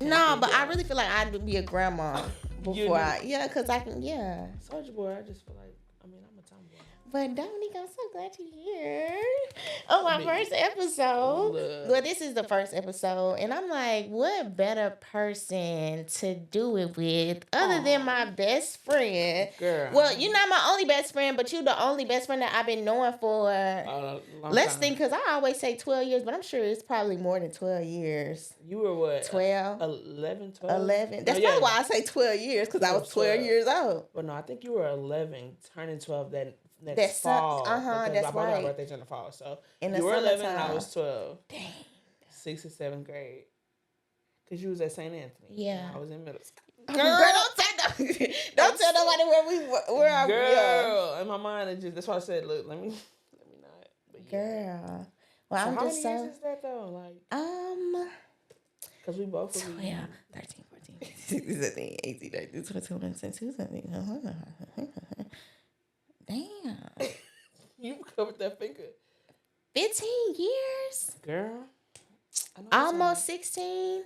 No, but I really feel like I'd be a grandma before because I can, Soldier Boy, I just feel like, I'm a tomboy. But Dominique, I'm so glad you're here on my first episode. Well, this is the first episode, and I'm like, what better person to do it with other than my best friend? Girl. Well, you're not my only best friend, but you're the only best friend that I've been knowing for less than, because I always say 12 years, but I'm sure it's probably more than 12 years. You were what? 12? 11, 12? 11. That's probably why I say 12 years, because I was 12 years old. But no, I think you were 11, turning 12 next fall. That's my right. birthday's in the fall, so in you were 11 and I time. was 12. Dang. 6th and 7th grade. Because you was at St. Anthony. Yeah. I was in middle school. Girl, don't tell nobody where I Girl, in my mind, that's why I said, look, let me not. But girl. Well, so I'm how just many years is that though? Like, because we both 12, 13, 14, 15, 17, 18, 19, 20, 21, 22, 23. Damn. You covered that finger. 15 years? Girl. Almost 16?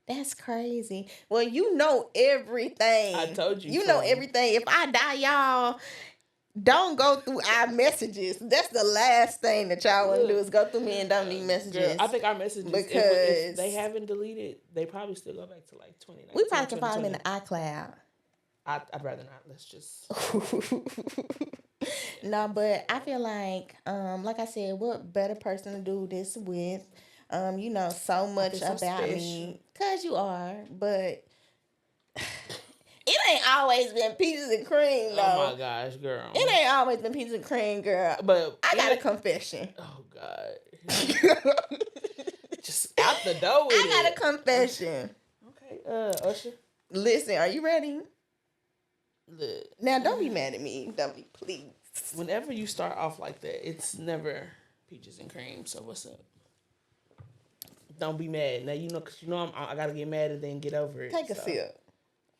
That's crazy. Well, you know everything. I told you. You know everything. If I die, y'all, don't go through our messages. That's the last thing that y'all want to do is go through me and don't need messages. Girl, I think our messages, because if they haven't deleted, they probably still go back to like 2019. We probably can find them in the iCloud. I'd rather not. Let's just... No, but I feel like I said, what better person to do this with? You know so much about me, cause you are, but it ain't always been peaches and cream, though. Oh my gosh, girl! It ain't always been peaches and cream, girl. But I got a confession. Oh God! Just out the door with it. I got a confession. Okay, Usher. Listen, are you ready? Look. Now, don't be mad at me, Dummy, please. Whenever you start off like that, it's never peaches and cream. So what's up? Don't be mad. Now because I gotta get mad and then get over it. Take a sip.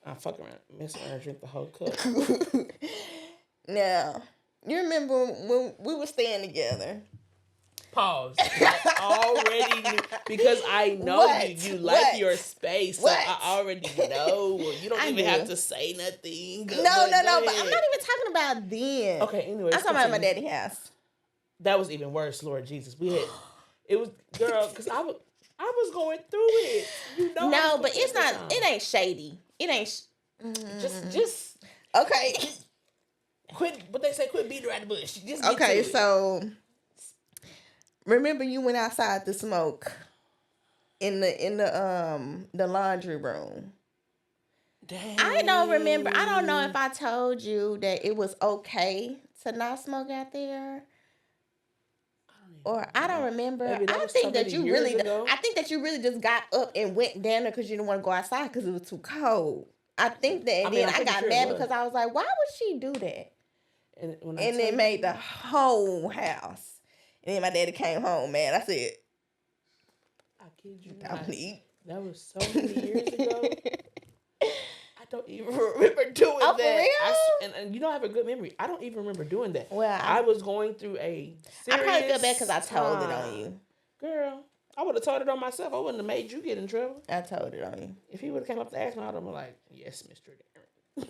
I fuck around, mess around, and drink the whole cup. Now, you remember when we were staying together? Pause. I already knew, because I know you like your space, so I already know. Well, you don't even have to say nothing. No, but I'm not even talking about then. Okay, anyway. I'm talking about my daddy's house. That was even worse, Lord Jesus. It was, girl, because I was going through it. No, but it's not, it ain't shady. It ain't. Just. Okay. Quit, what they say, quit beating around the bush. Just okay, so. Remember you went outside to smoke in the laundry room. Dang. I don't remember. I don't know if I told you that it was okay to not smoke out there. I don't remember. I think that you really just got up and went down there because you didn't want to go outside because it was too cold. I think that, and then I got mad because I was like, why would she do that? And it made the whole house. And then my daddy came home, man. I said, I kid you not. That was so many years ago. I don't even remember doing that. For real? And you know I have a good memory. I don't even remember doing that. Well, I was going through a serious I probably feel bad because I told it on you. Girl, I would have told it on myself. I wouldn't have made you get in trouble. I told it on you. If he would have come up to ask me, I would have been like, yes, Mr. Darren.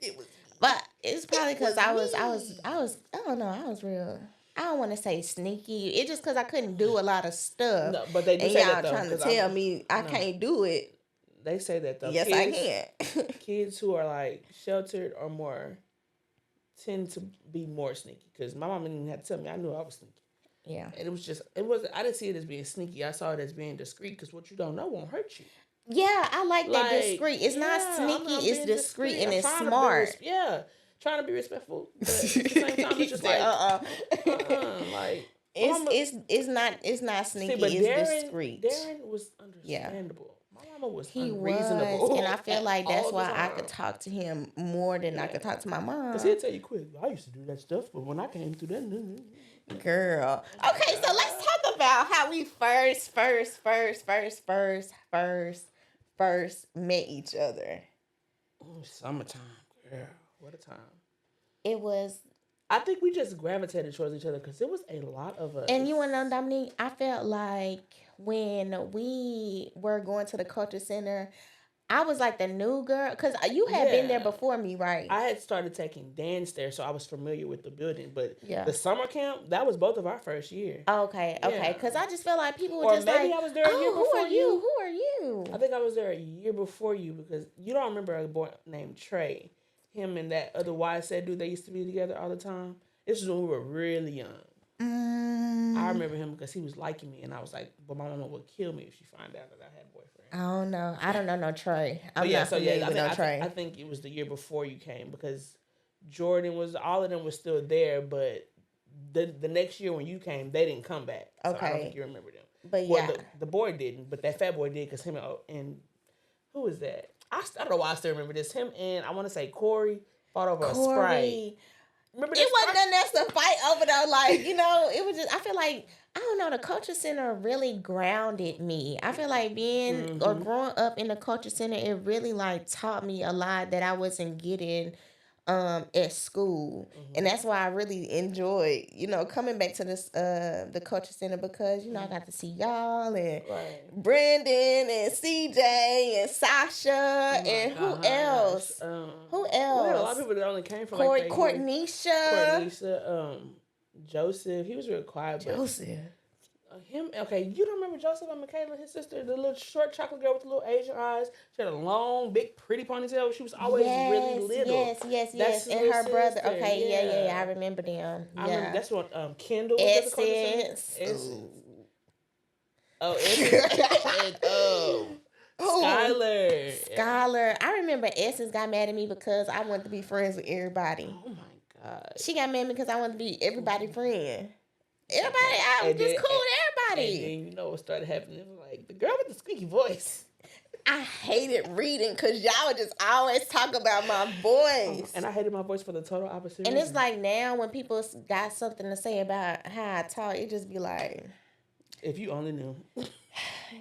It was me. But it's probably because I don't know, I was real. I don't want to say sneaky. It's just because I couldn't do a lot of stuff. No, but they do say that though. Trying to tell me I can't do it. They say that though. Yes, I can. Kids who are like sheltered or more tend to be more sneaky. Because my mom didn't even have to tell me. I knew I was sneaky. Yeah. And I didn't see it as being sneaky. I saw it as being discreet because what you don't know won't hurt you. Yeah, I like that discreet. It's not sneaky. It's discreet and it's smart. Trying to be respectful, but at the same time, it's just like, like it's not sneaky. It's discreet. Darren was understandable. My mama was unreasonable. And I feel like that's why I could talk to him more than I could talk to my mom. Because he'll tell you quick. I used to do that stuff, but when I came through that, girl. Okay, so let's talk about how we first met each other. Summertime, girl. What a time. It was I think we just gravitated towards each other because it was a lot of us. And you want to know, Dominique, I felt like when we were going to the culture center, I was like the new girl because you had been there before me, right? I had started taking dance there, so I was familiar with the building. But the summer camp, that was both of our first year. Okay. Because I just felt like people were just like, maybe I was there a year before you. Who are you? I think I was there a year before you because you don't remember a boy named Trey. Him and that other YSET dude, they used to be together all the time. This was when we were really young. I remember him because he was liking me, and I was like, "But my mama would kill me if she found out that I had a boyfriend." I don't know. I don't know no Trey. I think it was the year before you came because Jordan was all of them was still there, but the next year when you came, they didn't come back. So I don't think you remember them. But the boy didn't, but that fat boy did because him and who was that? I don't know why I still remember this. Him and I want to say Corey fought over a Sprite. Remember it wasn't nothing else to fight over though. Like, it was just, I feel like, I don't know, the culture center really grounded me. I feel like being or growing up in the culture center, it really like taught me a lot that I wasn't getting at school. And that's why I really enjoyed, coming back to this the culture center because, I got to see y'all and Brandon and CJ and Sasha and who else? Who else? We had a lot of people that only came from Courtnisha, Joseph. He was real quiet. Joseph. Him, okay, you don't remember Joseph and Michaela, his sister, the little short chocolate girl with the little Asian eyes? She had a long, big, pretty ponytail. She was always really little. Yes. And her brother. Okay, yeah. I remember them. I remember that's what Kendall was Essence. Skylar. I remember Essence got mad at me because I wanted to be friends with everybody. Oh, my God. She got mad at me because I wanted to be everybody's friend. I was just cool with everybody. And then what started happening? It was like the girl with the squeaky voice. I hated reading because y'all would just always talk about my voice. And I hated my voice for the total opposite And reason. it's like now when people got something to say about how I talk, it just be like... If you only knew.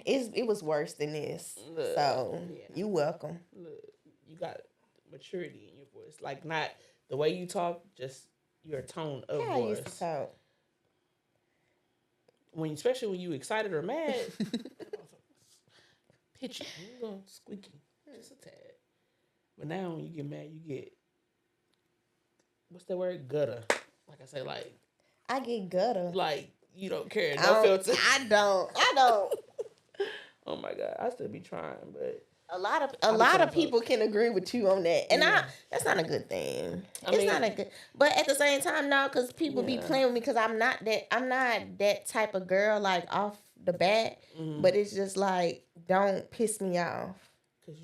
It was worse than this. Look, so, you welcome. Look, you got maturity in your voice. Like, not the way you talk, just your tone of voice. I used to talk. Especially when you excited or mad, pitchy, you go squeaky, just a tad. But now when you get mad, you get what's that word? Gutter. Like I say, like I get gutter. Like you don't care, no filter. I don't. Oh my God, I still be trying, but a lot of people can agree with you on that, and that's not a good thing. It's not a good, but at the same time, no, because people be playing with me because I'm not that type of girl like off the bat. But it's just like don't piss me off. Because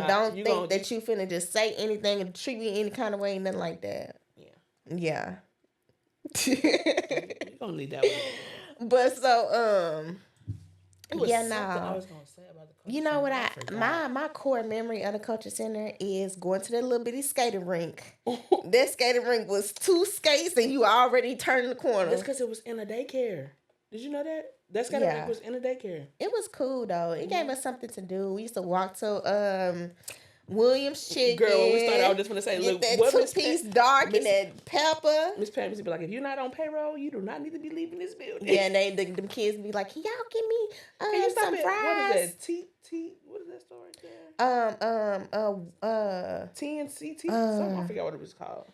don't think that you finna just say anything and treat me any kind of way, nothing like that. Yeah. You gonna leave that one. But so I was gonna say about the culture center. What my core memory of the culture center is going to that little bitty skating rink. That skating rink was 2 skates and you already turned the corner. That's because it was in a daycare. Did you know that? That skating rink was in a daycare. It was cool though. It gave us something to do. We used to walk to Williams Chicken. Girl, when we started, I was just gonna say, look, that 2-piece dark and that pepper. Miss Pam used to be like, if you're not on payroll, you do not need to be leaving this building. Yeah, and them kids be like, can y'all give me some fries? What is that? What is that store right there? TNC something. I forgot what it was called.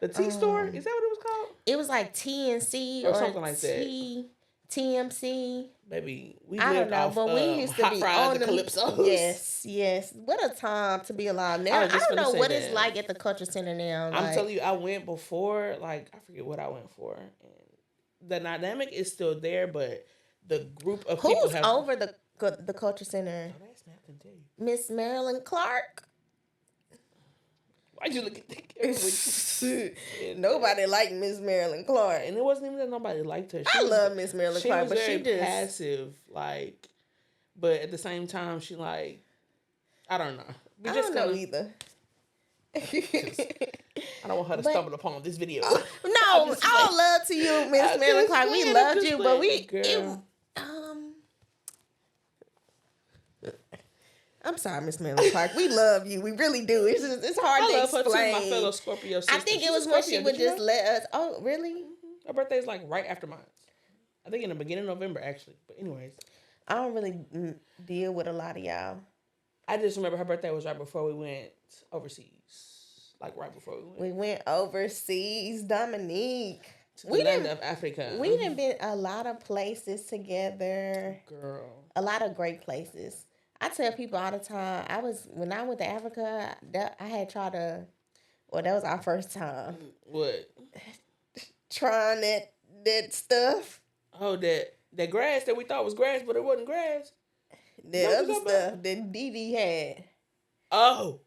The T store? Is that what it was called? It was like TNC or something like that. TMC. Baby, I don't know, but we used to be on the Calypsos. Yes. What a time to be alive now. I don't know what it's like at the culture center now. I'm telling you, I went before, like, I forget what I went for. And the dynamic is still there, but the group of people who's over the culture center? Oh, that's not to tell you. Miss Marilyn Clark. Why'd you look at that? Nobody liked Miss Marilyn Clark. And it wasn't even that nobody liked her. I love Miss Marilyn Clark, but she just passive, like, but at the same time, she like, I don't know. I don't know either. I don't want her to stumble upon this video. No, all love to you, Miss Marilyn Clark. We loved you, but I'm sorry, Miss Melanie Clark. We love you. We really do. It's hard to explain. Her too, my fellow Scorpio sister. I think it was when she would just let us. Oh, really? Mm-hmm. Her birthday's like right after mine. I think in the beginning of November, actually. But anyways, I don't really deal with a lot of y'all. I just remember her birthday was right before we went overseas. Like right before we went. We went overseas, Dominique. To the land of Africa. We done been a lot of places together. Girl. A lot of great places. I tell people all the time, when I went to Africa, I had tried to, that was our first time. What? Trying that stuff. Oh, that grass that we thought was grass, but it wasn't grass. That other stuff that Dee had. Oh,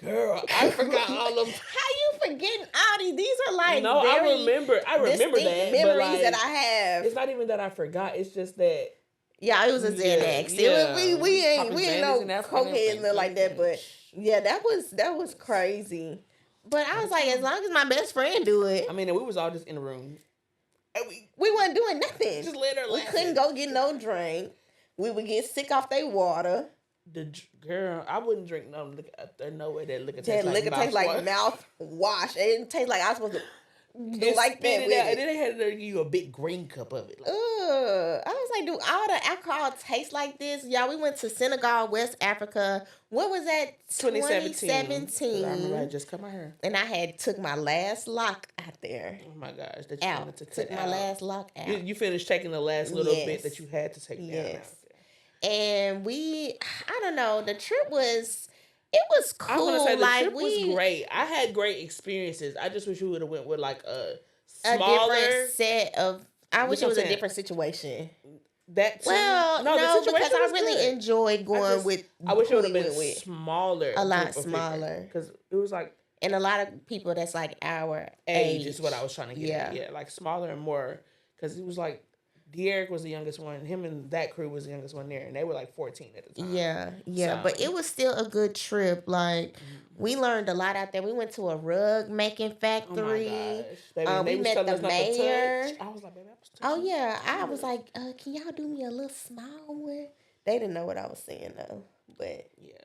girl, I forgot all of them. How you forgetting all these? These are like I remember that memories like, that I have. It's not even that I forgot. It's just that. Yeah, it was a Xanax. Yeah. We ain't no cocaine nothing like that, but yeah, that was crazy. But I was like, as long as my best friend do it. I mean, we was all just in the room. And we wasn't doing nothing. Just let her laugh. We couldn't go get no drink. We would get sick off their water. Girl, I wouldn't drink no liquor. There's no way that liquor tastes like mouthwash. It didn't taste like I was supposed to do like that with it. And then they had to give you a big green cup of it. Like, I was like, do all the alcohol taste like this? Y'all, we went to Senegal, West Africa. What was that? 2017. I remember I just cut my hair. And I took my last lock out there. Oh my gosh. That you wanted to cut took my last lock out. You finished taking the last little bit that you had to take down out. And I don't know, the trip was cool. I want to say the trip was great. I had great experiences. I just wish we would have went with like a smaller different set of. I wish it was a different situation. That too. Well, no, because I really enjoyed going with. I wish it would have been smaller, a lot smaller, because it was like, and a lot of people that's like our age is what I was trying to get at. Yeah, like smaller and more, because it was like. Derek was the youngest one. Him and that crew was the youngest one there, and they were like 14 at the time. Yeah. So. But it was still a good trip. Like we learned a lot out there. We went to a rug making factory. Oh my gosh, baby, we met the mayor. I was like, baby, I was like, can y'all do me a little small one? They didn't know what I was saying though, but yeah,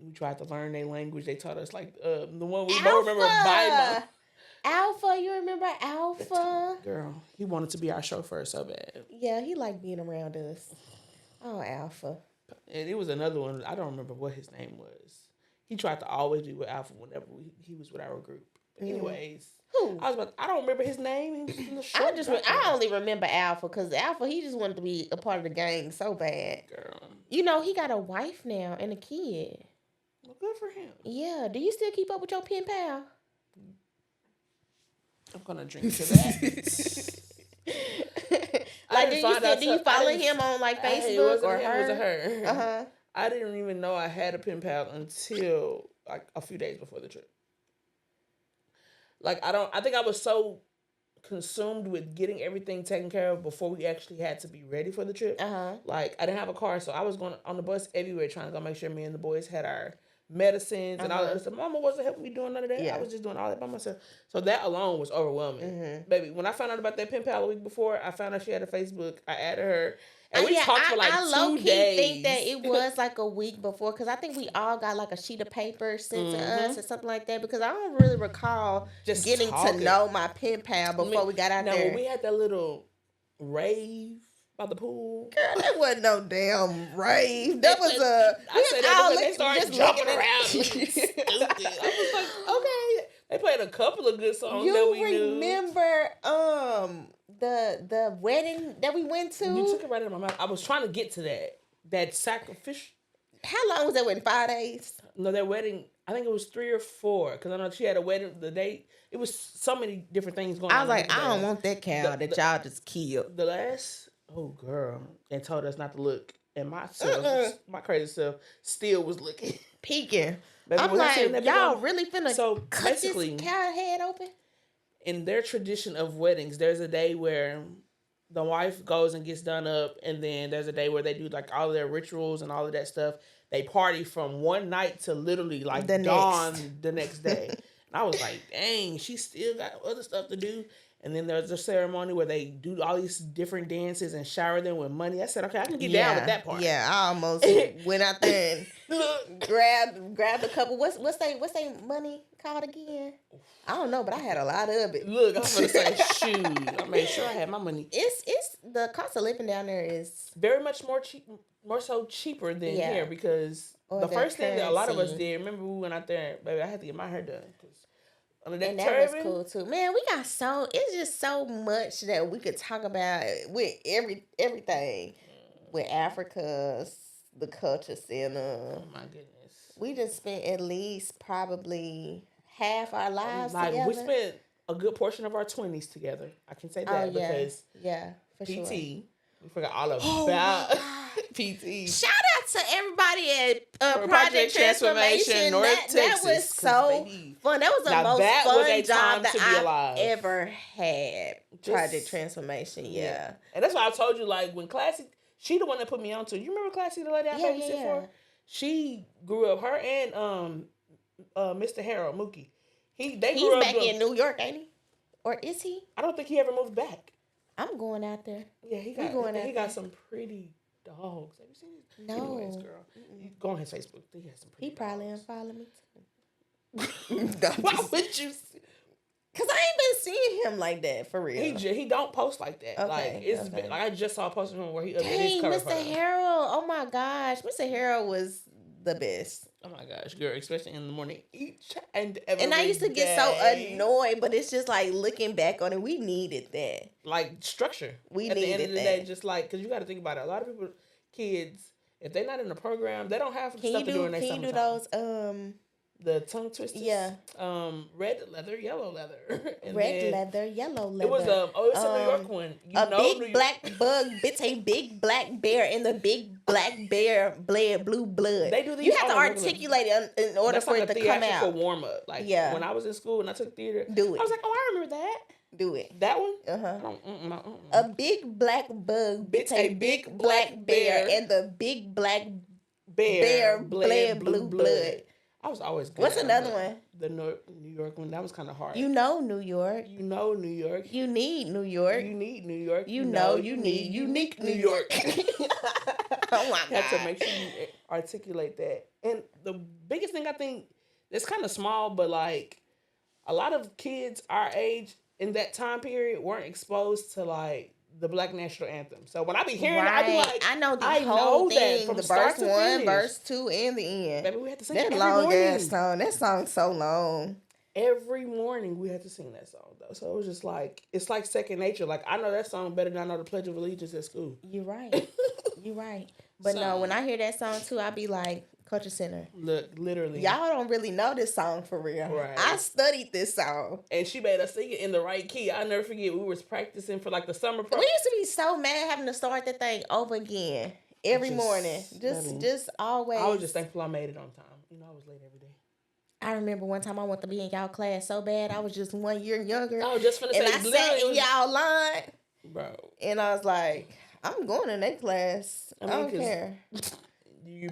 we tried to learn their language. They taught us like the one we both remember, Bima. Alpha, you remember Alpha? Girl, he wanted to be our chauffeur so bad. Yeah, he liked being around us. Oh, Alpha. And it was another one. I don't remember what his name was. He tried to always be with Alpha whenever he was with our group. But anyways, who? I don't remember his name. He was in the I only remember Alpha because Alpha, he just wanted to be a part of the gang so bad. Girl, you know he got a wife now and a kid. Well, good for him. Yeah. Do you still keep up with your pen pal? I'm gonna drink to that. Do you follow him on like Facebook or her? It was her. I didn't even know I had a pen pal until like a few days before the trip. Like I think I was so consumed with getting everything taken care of before we actually had to be ready for the trip. Like I didn't have a car, so I was going on the bus everywhere trying to go make sure me and the boys had our medicines and all that stuff. Mama wasn't helping me doing none of that. I was just doing all that by myself. So that alone was overwhelming. Baby, when I found out about that pen pal a week before, I found out she had a Facebook. I added her. And we talked for like 2 days. I low-key think that it was like a week before, because I think we all got like a sheet of paper sent to us or something like that, because I don't really recall just getting to know my pen pal before we got out there. When we had that little rave by the pool. Girl, that wasn't no damn rave. That was they started jumping around. I was like, okay. They played a couple of good songs that we knew. You remember the wedding that we went to? You took it right out of my mouth. I was trying to get to that sacrificial. How long was that wedding? 5 days? No, that wedding, I think it was 3 or 4. Because I know she had a wedding the date. It was so many different things going on. I was like, I don't want that cow that y'all just killed. The last, oh girl, and told us not to look. And myself, my crazy self, still was looking. Peeking. Baby, I'm like, y'all really finna cut this cow head open? In their tradition of weddings, there's a day where the wife goes and gets done up, and then there's a day where they do like all of their rituals and all of that stuff. They party from one night to literally like dawn the next day. And I was like, dang, she still got other stuff to do. And then there's a ceremony where they do all these different dances and shower them with money. I said, okay, I can get down with that part. Yeah, I almost went out there and grabbed a couple. What's they money called again? I don't know, but I had a lot of it. Look, I'm gonna say, shoot, I made sure I had my money. It's the cost of living down there is very much more so cheaper than here, because the first thing that a lot of us did, remember we went out there, baby, I had to get my hair done. And that was cool too. Man, we got it's just so much that we could talk about with everything. With Africa, the culture center. Oh my goodness. We just spent at least probably half our lives together. We spent a good portion of our 20s together. I can say that because for PT, sure. We forgot all about PT. Shout out to everybody at Project Transformation. North that Texas, was so fun. That was the most fun job that I've ever had. Project Transformation, yeah. And that's why I told you, like, when Classy, she the one that put me on to. You remember Classy, the lady I babysat for? She grew up, her and Mr. Harold, Mookie. He's back in New York, ain't he? Or is he? I don't think he ever moved back. I'm going out there. Yeah, he got some pretty dogs. Have you seen it? No. Anyways, girl. Go on his Facebook. He has some pretty probably dogs. unfollow me too. Why would you? Because I ain't been seeing him like that, for real. He don't post like that. Okay, like I just saw a post of him where he updated Dang, his cover Mr. Harold. Oh my gosh. Mr. Harold was the best. Oh my gosh, girl, especially in the morning, each and every And I used to get so annoyed, but it's just like looking back on it, we needed that. Like structure. We At needed the end of the that. day, just like, because you got to think about it. A lot of people, kids, if they're not in the program, they don't have stuff to do in their summertime. Can you do those, the tongue twisters? Yeah. Red leather, yellow leather. Red leather, yellow leather. It was it's a New York one. Big black bug bits a big black bear and the big black bear bled blue blood. They do these. You have to articulate it in order for it to come out. That's warm up. Like when I was in school and I took theater, do it. I was like, oh, I remember that. Do it. That one? A big black bug bits a big black bear and the big black bear bled blue blood. I was always good. What's another one? The New York one. That was kind of hard. You know New York. You know New York. You need New York. You need New York. You know you need unique New York. Oh my God. You have to make sure you articulate that. And the biggest thing I think, it's kind of small, but like a lot of kids our age in that time period weren't exposed to like the Black National Anthem. So when I be hearing it, I be like, I know the whole thing from the verse 1, verse 2, and the end. Baby, we had to sing that every long morning. ass song. That song's so long. Every morning we had to sing that song though. So it was just like, it's like second nature. Like I know that song better than I know the Pledge of Allegiance at school. You're right. You're right. But no, when I hear that song too, I be like, Culture Center. Look, literally. Y'all don't really know this song for real. Right. I studied this song. And she made us sing it in the right key. I'll never forget, we was practicing for like the summer program. We used to be so mad having to start the thing over again every morning. Just always. I was just thankful I made it on time. You know, I was late every day. I remember one time I wanted to be in y'all class so bad. I was just 1 year younger. I was just finna say, and I sat in y'all line. Bro. And I was like, I'm going in that class. I don't care.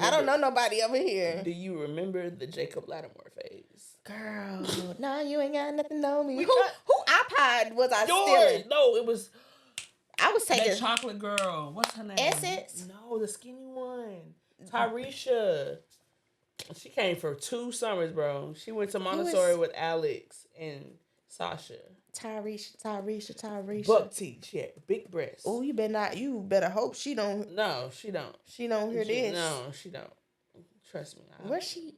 I don't know nobody over here. Do you remember the Jacob Lattimore phase? Girl, no, you ain't got nothing on me. Who iPod was I stealing? No, it was. I was taking that chocolate girl. What's her name? Essence? No, the skinny one. Tyresha. She came for 2 summers, bro. She went to Montessori with Alex and Sasha. Tyresha. Buck teeth. She had big breasts. Oh, you better hope she don't. No, she don't. She don't hear this. No, she don't. Trust me. Where's she?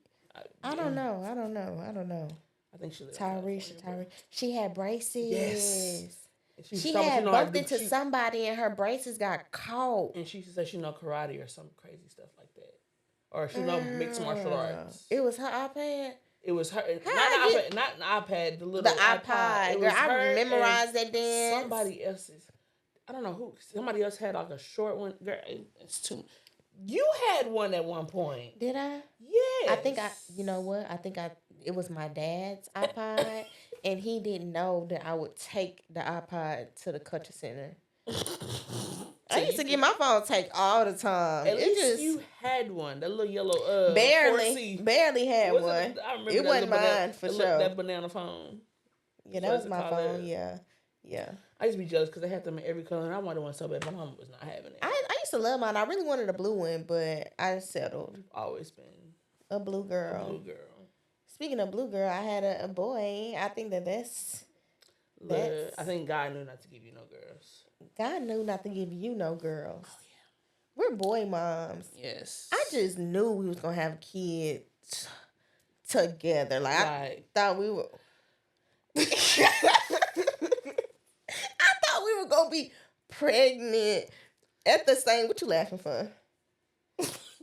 I don't know. I think she lived Tyresha. She had braces. Yes. She had bumped into somebody and her braces got caught. And she said she know karate or some crazy stuff like that. Or she know mixed martial arts. It was her iPad? It was her, not an iPad, the iPod. Girl, I memorized that dance. Somebody else's, I don't know who. Somebody else had like a short one. Girl, it's too. You had one at one point. Did I? Yeah. I think you know what? It was my dad's iPod, and he didn't know that I would take the iPod to the Culture Center. I used to get my phone take all the time. At least you had one. That little yellow barely had one. I remember it wasn't mine for sure. That banana phone. Yeah, that was my phone. Yeah. Yeah. I used to be jealous because they had them in every color, and I wanted one so bad. My mom was not having it. I used to love mine. I really wanted a blue one, but I settled. You've always been a blue girl. A blue girl. Speaking of blue girl, I had a boy. I think that's. I think God knew not to give you no girls. God knew not to give you no girls. Oh, yeah. We're boy moms. Yes. I just knew we was going to have kids together. I thought we were... I thought we were going to be pregnant at the same... What you laughing for?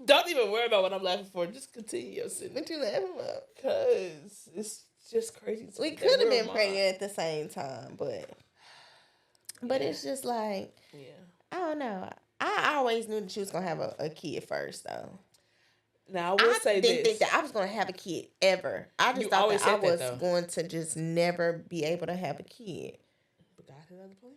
Don't even worry about what I'm laughing for. Just continue your sentence. What you laughing for? Because it's just crazy. We could have been pregnant at the same time, but it's just like, I don't know. I always knew that she was going to have a kid first, though. Now, I will say this. I didn't think that I was going to have a kid ever. I just thought that I was going to just never be able to have a kid. But God had other plans.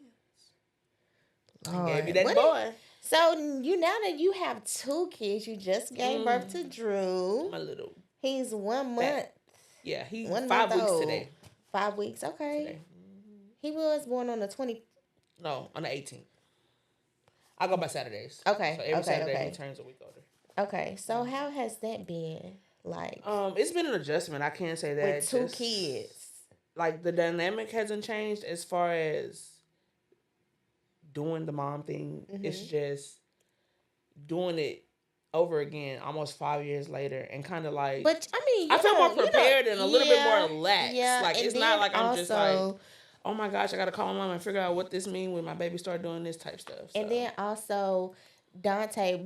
He gave you that boy. So, now that you have 2 kids, you just gave birth to Drew. My little. He's 1 month. Yeah, he's 5 weeks today. 5 weeks, okay. Today. Mm-hmm. He was born on the 20th. No, on the 18th. I go by Saturdays. Okay. So every Saturday he turns a week older. Okay, so how has that been? Like, it's been an adjustment. I can't say that. With 2 kids. Like, the dynamic hasn't changed as far as doing the mom thing. Mm-hmm. It's just doing it over again almost 5 years later and kind of like... But, I mean, I feel more prepared and a little bit more relaxed. Yeah, like, it's not like I'm just like... Oh my gosh, I gotta call my mom and figure out what this means when my baby start doing this type stuff. So. And then also Dante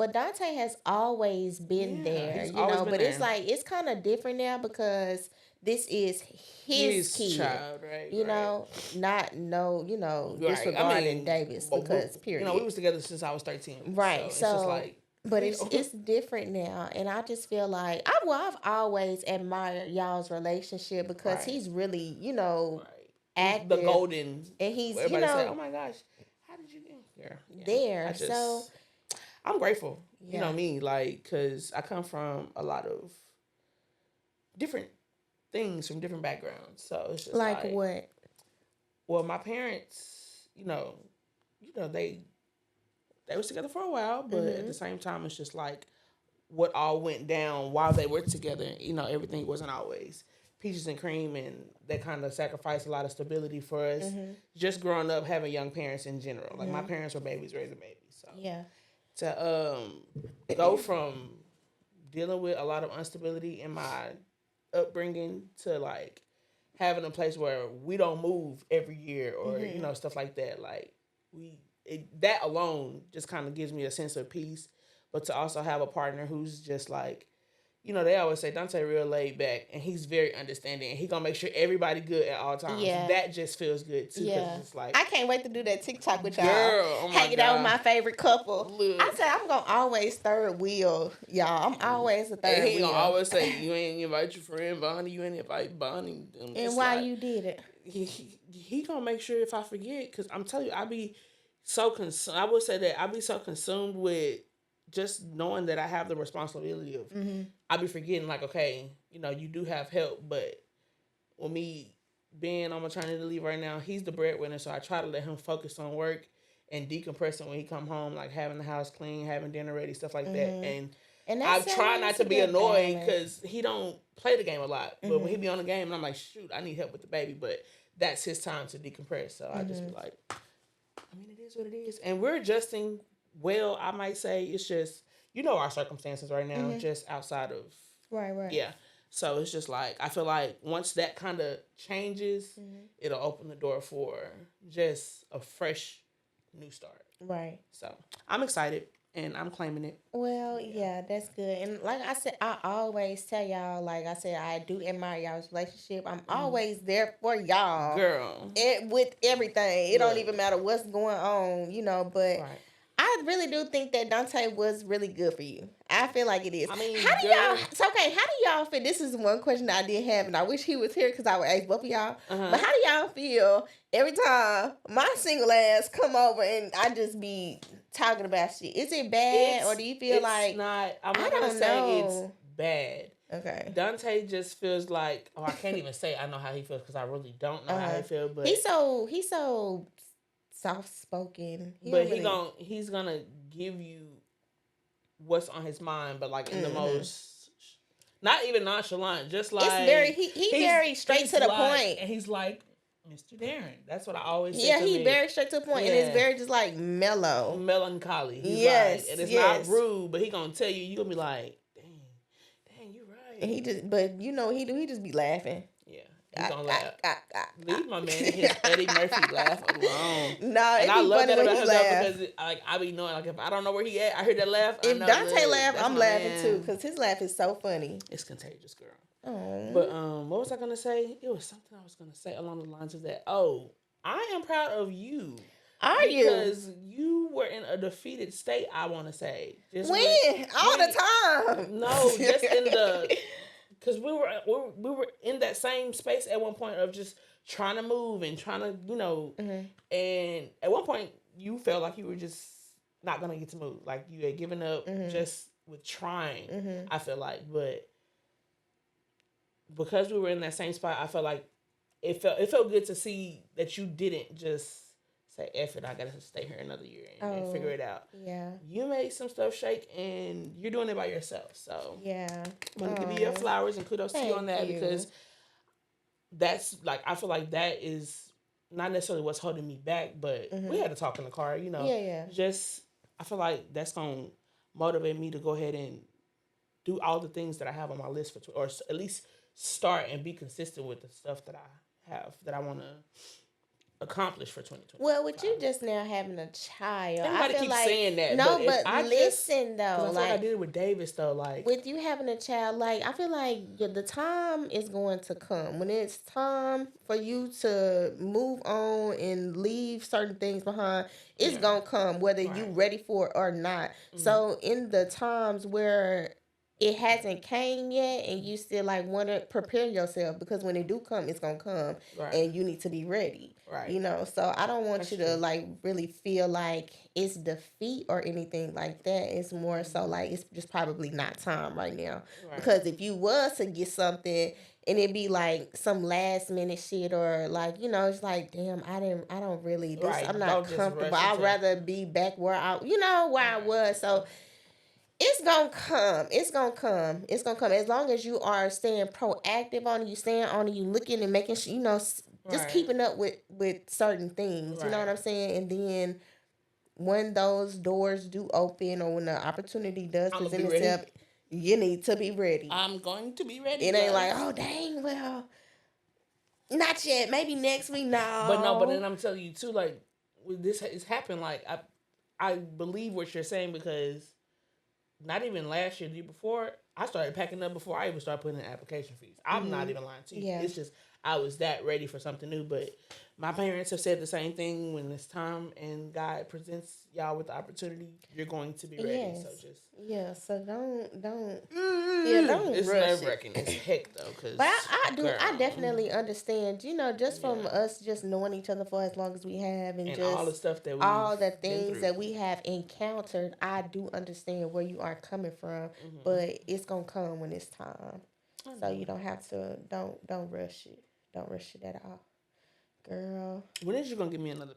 has always been there, but there. It's like it's kind of different now because this is his kid, child, right? Disregarding Davis because period. We was together since I was 13, right? So it's just like, but it's different now, and I just feel like I've always admired y'all's relationship because he's really active, the golden, and he's everybody say, "Oh my gosh, how did you get there?" So I'm grateful. You know me, like, because I come from a lot of different things from different backgrounds. So it's just like what? Well, my parents, they was together for a while, but at the same time, it's just like what all went down while they were together. Everything wasn't always peaches and cream, and that kind of sacrificed a lot of stability for us. Just growing up, having young parents in general. Like my parents were babies raising babies. So to go from dealing with a lot of instability in my upbringing to like having a place where we don't move every year or stuff like that. Like that alone just kind of gives me a sense of peace. But to also have a partner who's just like, they always say Dante real laid back, and he's very understanding, and he gonna make sure everybody good at all times. Yeah. That just feels good too. Yeah. It's like, I can't wait to do that TikTok with y'all. Girl, hanging out with my favorite couple. Look. I said I'm gonna always third wheel, y'all. I'm always a third wheel. He gonna always say you ain't invite your friend Bonnie, you ain't invite Bonnie. And why you did it? He gonna make sure if I forget, because I'm telling you, I be so consumed. I would say that I be so consumed with just knowing that I have the responsibility of, I be forgetting, like, okay, you do have help, but with me being on maternity leave right now, he's the breadwinner, so I try to let him focus on work and decompressing when he come home, like having the house clean, having dinner ready, stuff like that. And I try not to be annoyed because he don't play the game a lot, but when he be on the game, and I'm like, shoot, I need help with the baby, but that's his time to decompress, so I just be like, it is what it is, and we're adjusting. Well, I might say it's just, our circumstances right now, just outside of... Right. Yeah. So it's just like, I feel like once that kind of changes, it'll open the door for just a fresh new start. Right. So I'm excited, and I'm claiming it. Well, yeah, that's good. And like I said, I always tell y'all, like I said, I do admire y'all's relationship. I'm always there for y'all. Girl. With everything. It don't even matter what's going on, but... Right. I really do think that Dante was really good for you. I feel like it is. How do y'all feel? This is one question that I did have, and I wish he was here because I would ask both of y'all. But how do y'all feel every time my single ass come over and I just be talking about shit? Is it bad, or do you feel like... I'm not going to say it's bad. Okay. Dante just feels like, I can't even say I know how he feels because I really don't know how he feels. But he's so soft spoken. But he's gonna give you what's on his mind, but like in the most, not even nonchalant, just like he's very straight to the point, and he's like Mr. Darren. That's what I always say. Yeah, he's very straight to the point, and it's very just like melancholy. He's like, and it's not rude, but he gonna tell you. You gonna be like, dang, you're right. And he just, but he just be laughing. Yeah. He's gonna laugh. Leave my man and his Eddie Murphy laugh alone. No, and I love that about him because I be knowing, like, if I don't know where he at, I hear that laugh. If Dante laugh, I'm laughing too because his laugh is so funny. It's contagious, girl. Oh. But what was I gonna say? It was something I was gonna say along the lines of that. Oh, I am proud of you. Are you? Because you were in a defeated state. I want to say all the time. No, just in the. Because we were in that same space at one point of just trying to move and trying to, and at one point you felt like you were just not going to get to move. Like you had given up just with trying, I feel like. But because we were in that same spot, I felt like it felt good to see that you didn't just say, F it, I got to stay here another year and figure it out. Yeah. You made some stuff shake and you're doing it by yourself. So yeah. I'm going to give you your flowers and kudos to you on that because that's like, I feel like that is not necessarily what's holding me back, but we had to talk in the car, Yeah. Just, I feel like that's going to motivate me to go ahead and do all the things that I have on my list or at least start and be consistent with the stuff that I have that I want to accomplish for 2020. Well, with you just now having a child, everybody keeps saying that. No, but I listen feel like I did it with Davis though. Like with you having a child, like I feel like the time is going to come when it's time for you to move on and leave certain things behind. It's gonna come whether you ready for it or not. So in the times where it hasn't came yet and you still like want to prepare yourself because when it do come, it's going to come and you need to be ready. Right. So I don't want you to like really feel like it's defeat or anything like that. It's more so like it's just probably not time right now. Right. Because if you was to get something and it'd be like some last minute shit or like, it's like, damn, I don't really, I'm not comfortable. I'd rather be back where I was. So it's gonna come. It's gonna come. It's gonna come. As long as you are staying proactive on it, you staying on it, you looking and making sure, just keeping up with certain things. You know what I'm saying? And then when those doors do open or when the opportunity does present itself, you need to be ready. I'm going to be ready. It ain't like, oh dang, well, not yet. Maybe next week. No. But then I'm telling you too, like this has happened. Like I believe what you're saying because. Not even last year, the year before, I started packing up before I even started putting in application fees. I'm not even lying to you. Yeah. It's just, I was that ready for something new. But my parents have said the same thing when it's time and God presents y'all with the opportunity, you're going to be ready. Yes. So just. Yeah, so don't. Don't it's nerve-wracking. It's heck, though. Cause, but I definitely understand, just from us just knowing each other for as long as we have and just all the stuff that all the things that we have encountered, I do understand where you are coming from, but it's going to come when it's time. So you don't have to, don't rush it. Don't rush it at all. Girl. When is you going to give me another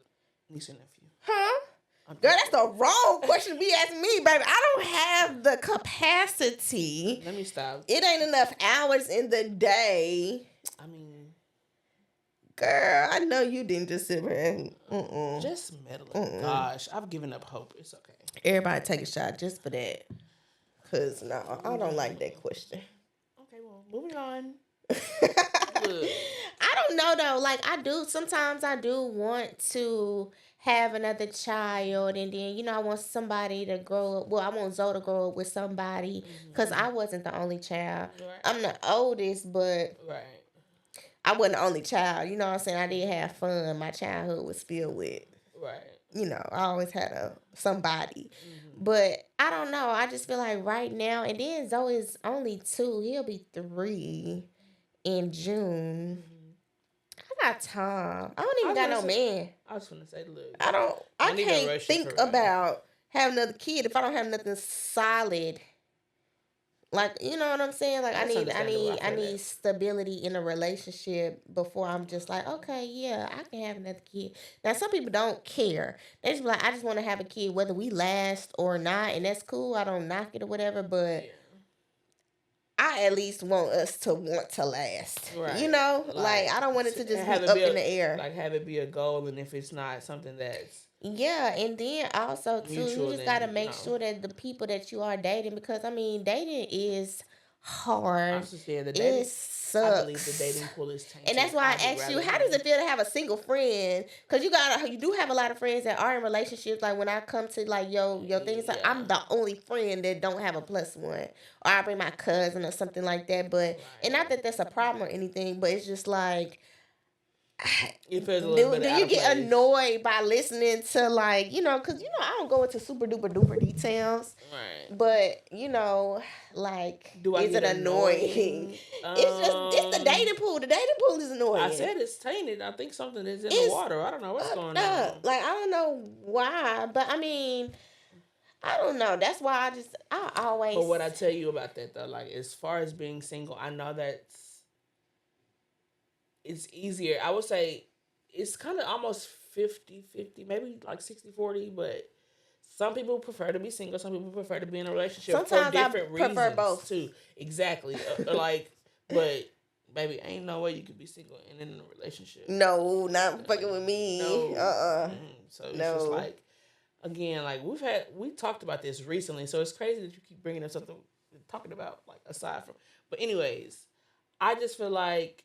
niece and nephew? Huh? Girl, that's the wrong question to be asking me, baby. I don't have the capacity. Let me stop. It ain't enough hours in the day. I mean, girl, I know you didn't just sit there and just meddling. Gosh, I've given up hope. It's okay. Everybody take a shot just for that. Cause no, I don't like that question. Okay, well, moving on. I don't know though. Like sometimes I do want to have another child, and then I want somebody to grow up. Well, I want Zoe to grow up with somebody because I wasn't the only child. Right. I'm the oldest, but I wasn't the only child. You know what I'm saying? I did have fun. My childhood was filled with. Right. I always had somebody. But I don't know. I just feel like right now, and then Zoe is only 2. He'll be 3 in June. I got time. I don't even got no man. I was gonna say, look. I can't think about having another kid if I don't have nothing solid Like, you know what I'm saying? Like, I need stability in a relationship before I'm just like, okay, yeah, I can have another kid. Now, some people don't care. They just be like, I just want to have a kid, whether we last or not, and that's cool. I don't knock it or whatever, but I at least want us to want to last. Right. You know, like I don't want it to just be up in the air. Like have it be a goal, and if it's not something that's and then also too, you just gotta make sure that the people that you are dating, because I mean, dating is hard. It sucks. I believe the dating pool is tainted. And that's why I asked you, how does it feel to have a single friend? Because you do have a lot of friends that are in relationships. Like when I come to like your things, like I'm the only friend that don't have a +1, or I bring my cousin or something like that. But and not that that's a problem or anything, but it's just like. Do you get annoyed by listening to like, because I don't go into super duper details, right? But like, is it annoying? It's the dating pool. The dating pool is annoying. I said it's tainted. I think something is in the water. I don't know what's going on. Like I don't know why, but I mean, I don't know. That's why I always. But what I tell you about that though, like as far as being single, I know that. It's easier. I would say it's kind of almost 50-50, maybe like 60-40, but some people prefer to be single. Some people prefer to be in a relationship for different reasons. Prefer both too. Exactly. But baby, ain't no way you could be single and in a relationship. No, not fucking with me. No. So it's just like, again, like we talked about this recently, so it's crazy that you keep bringing up something talking about like aside from. But anyways, I just feel like.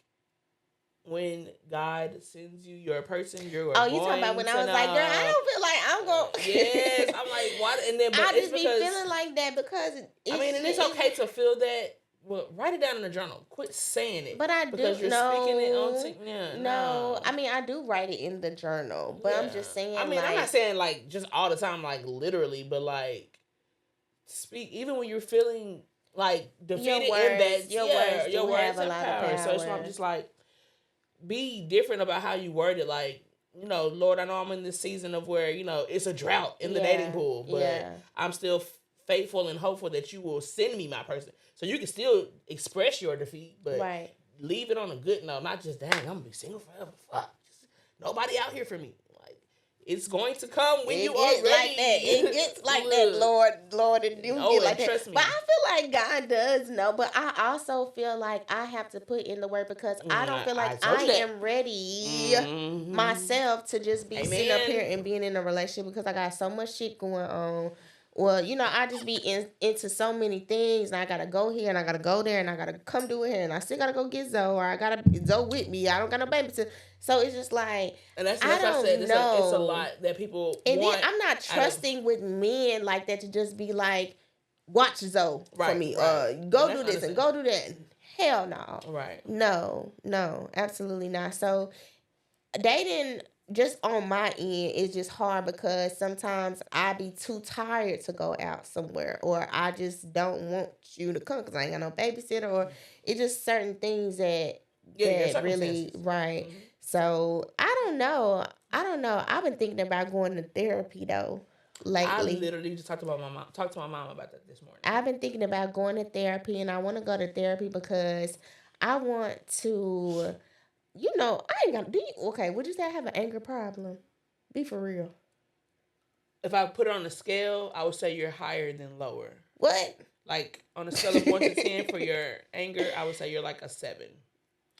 When God sends you your person, you're you talking about when I was like, girl, I don't feel like I'm going. Yes, I'm like, what? And then, but I just be feeling like that because it's okay to feel that. Well, write it down in a journal. Quit saying it. But I do because you're speaking it on. No, I mean I do write it in the journal, but I'm just saying. I mean, I'm not saying like just all the time, like literally, but like speak even when you're feeling like defeated. Your words have a lot of power. So it's not just like. Be different about how you word it. Like, Lord, I know I'm in this season of where, it's a drought in the dating pool, but I'm still faithful and hopeful that you will send me my person. So you can still express your defeat, but leave it on a good note. Not just, dang, I'm going to be single forever. Fuck. Just, nobody out here for me. Like, it's going to come when you are ready. Like that. It gets like that, Lord, and you get like that. Trust me. But I feel like God does know, but I also feel like I have to put in the work because I don't feel like I am ready myself to just be sitting up here and being in a relationship because I got so much shit going on. Well, I just be into so many things, and I gotta go here, and I gotta go there, and I gotta come do it here, and I still gotta go get Zoe, or I gotta Zoe with me. I don't got no babysitter, so it's just like and that's I don't know. It's a lot that people and want. Then I'm not trusting with men like that to just be like, watch Zoe for me, go do this and go do that. Hell no, no, absolutely not. So dating. Just on my end, it's just hard because sometimes I be too tired to go out somewhere, or I just don't want you to come because I ain't got no babysitter, or it's just certain things that really right. Mm-hmm. So I don't know. I've been thinking about going to therapy though lately. I literally just talked to my mom about that this morning. I've been thinking about going to therapy, and I want to go to therapy because I want to. I ain't got. Would you say I have an anger problem? Be for real. If I put it on a scale, I would say you're higher than lower. What? Like on a scale of 1 to 10 for your anger, I would say you're like a 7.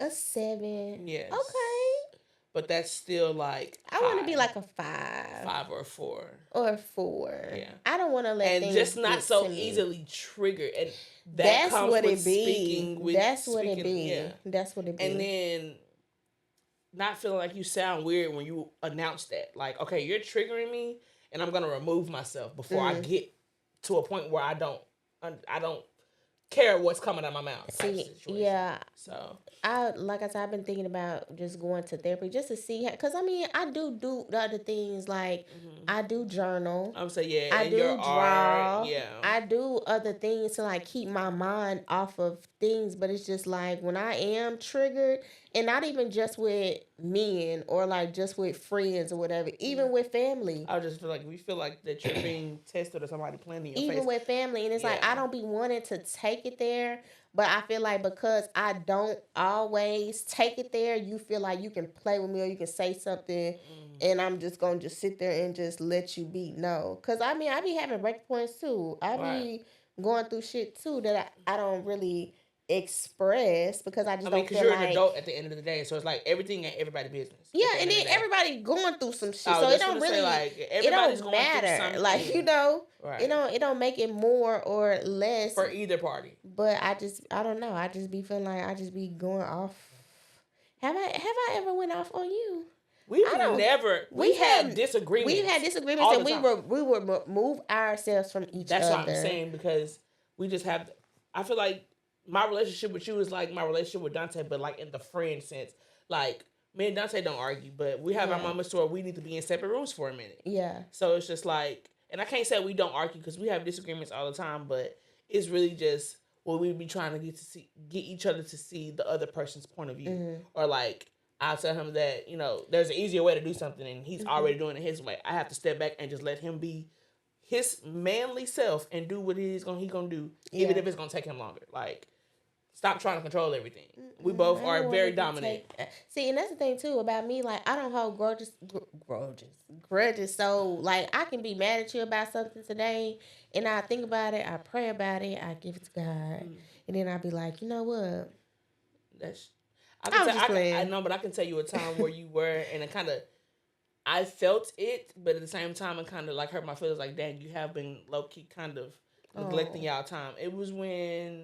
A 7. Yes. Okay. But that's still like I want to be like a 5. 5 or a 4. Or a 4. Yeah. I don't want to let things just not so easily triggered, and that's what it be. That's what it be. Yeah. That's what it be. And then. Not feeling like you sound weird when you announce that. Like, okay, you're triggering me, and I'm gonna remove myself before I get to a point where I don't care what's coming out of my mouth. Yeah. So like I said, I've been thinking about just going to therapy just to see how, because I mean I do the other things like I do journal. I'm saying I do draw. I do other things to like keep my mind off of things, but it's just like when I am triggered, and not even just with men or like just with friends or whatever, even with family. I just feel like we feel like that you're being tested or somebody playing in your even face. With family, and it's like I don't be wanting to take it there, but I feel like because I don't always take it there, you feel like you can play with me or you can say something, and I'm just gonna just sit there and just let you be. No, because I mean I be having break points too. I be going through shit too that I don't really express because I just don't feel like... because you're an adult at the end of the day, so it's like everything ain't everybody's business. Yeah, and then everybody going through some shit, so it don't really say, like, it don't matter. Like, it don't make it more or less for either party. But I don't know. I just be feeling like I just be going off. Have I ever went off on you? We have disagreements. We've had disagreements, and we would remove ourselves from each other. That's what I'm saying, because we just have. I feel like my relationship with you is like my relationship with Dante, but like in the friend sense. Like, me and Dante don't argue, but we have our moments where we need to be in separate rooms for a minute. Yeah. So it's just like, and I can't say we don't argue because we have disagreements all the time, but it's really just we be trying to get each other to see the other person's point of view, or like I'll tell him that there's an easier way to do something, and he's already doing it his way. I have to step back and just let him be his manly self and do what he's gonna do, even if it's gonna take him longer. Like, stop trying to control everything. We both are very dominant. See, and that's the thing too about me. Like, I don't hold grudges. So, like, I can be mad at you about something today, and I think about it, I pray about it, I give it to God, and then I be like, you know what? I know, but I can tell you a time where you were, and it kind of, I felt it, but at the same time, it kind of like hurt my feelings. Like, dang, you have been low key kind of neglecting y'all time. It was when